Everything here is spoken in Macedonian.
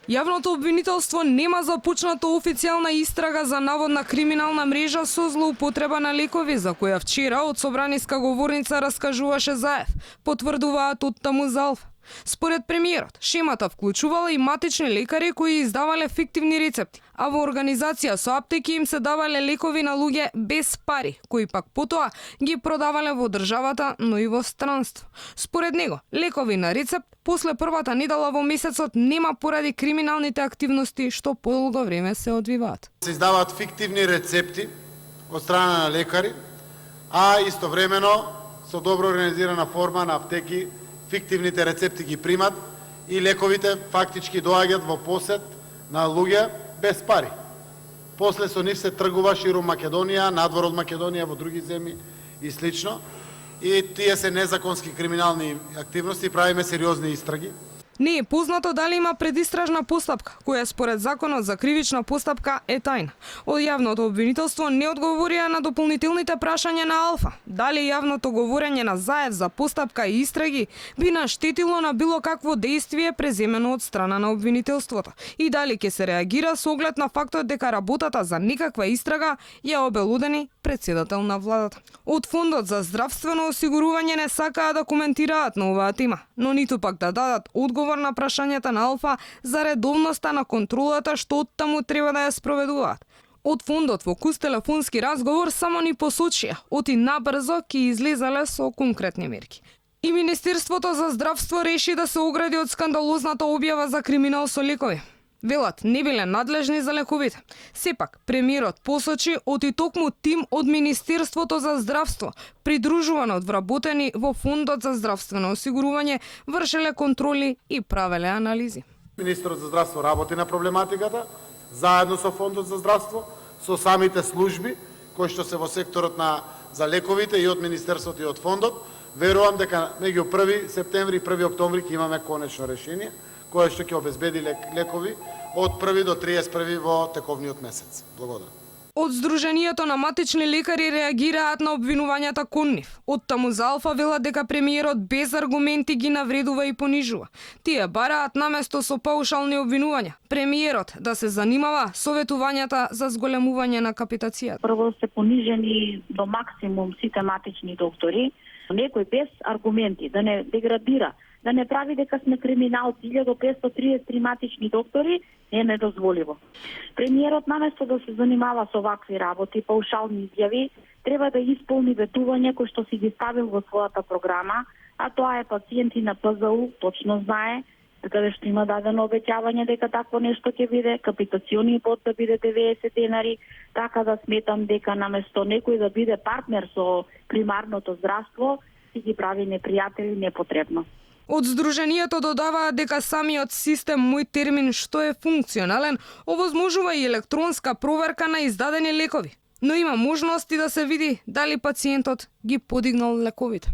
Јавното обвинителство нема започната официјална истрага за наводна криминална мрежа со злоупотреба на лекови, за која вчера од собраниска говорница раскажуваше Заев, потврдуваат од таму Залф. Според премиерот, шемата вклучувала и матични лекари кои издавале фиктивни рецепти, а во организација со аптеки им се давале лекови на луѓе без пари, кои пак потоа ги продавале во државата, но и во странство. Според него, лекови на рецепт после првата недела во месецот нема поради криминалните активности што подолго време се одвиваат. Се издаваат фиктивни рецепти од страна на лекари, а истовремено со добро организирана форма на аптеки фиктивните рецепти ги примат и лековите фактички доаѓаат во посед на луѓе без пари. После со нив се тргува ширум Македонија, надвор од Македонија во други земји и слично. И тие се незаконски криминални активности, правиме сериозни истраги. Не е познато дали има предистражна постапка, која според законот за кривична постапка е тајна. Од јавното обвинителство не одговорија на дополнителните прашања на Алфа. Дали јавното говорење на Заев за постапка и истраги би наштетило на било какво действие преземено од страна на обвинителството и дали ќе се реагира со оглед на фактот дека работата за никаква истрага ја обелудени претседател на владата. Од Фондот за здравствено осигурување не сакаа да коментираат на оваа тема, но ниту пак да дадат одговор на прашањата на Алфа за редовноста на контролата што оттаму треба да ја спроведуваат. Од фондот во кус телефонски разговор само ни посочија, оти набрзо ќе излезале со конкретни мерки. И Министерството за здравство реши да се огради од скандалозната објава за криминал со лекови. Велат, не биле надлежни за лековите. Сепак, премиерот посочи оти токму тим од Министерството за здравство, придружуван од вработени во Фондот за здравствено осигурување, вршеле контроли и правеле анализи. Министерот за здравство работи на проблематиката, заедно со Фондот за здравство, со самите служби кои што се во секторот за лековите и од Министерството и од Фондот. Верувам дека меѓу 1 септември и 1 октомври ќе имаме конечно решение кој што ќе обезбеди лекови од 1 до 31 во тековниот месец. Благодарам. Од Сдруженијето на матични лекари реагираат на обвинувањата кон нив. Од таму за Алфа велат дека премиерот без аргументи ги навредува и понижува. Тие бараат наместо со паушални обвинувања премиерот да се занимава со ветувањата за зголемување на капитацијата. Прво се понижени до максимум сите матични доктори, некој без аргументи да не деградира, да не прави дека сме криминалци, 1533 матични доктори е недозволиво. Премиерот наместо да се занимава со вакви работи, паушални изјави, треба да исполни ветување кои што си ги ставил во својата програма, а тоа е пациенти на ПЗУ, точно знае, каде што има дадено обеќавање дека такво нешто ќе биде, капитациони бод да биде 90 денари, така да сметам дека наместо некој да биде партнер со примарното здравство, си ги прави непријатели непотребно. Од Сдруженијето додаваат дека самиот систем Мој термин што е функционален, овозможува и електронска проверка на издадени лекови, но има можности да се види дали пациентот ги подигнал лековите.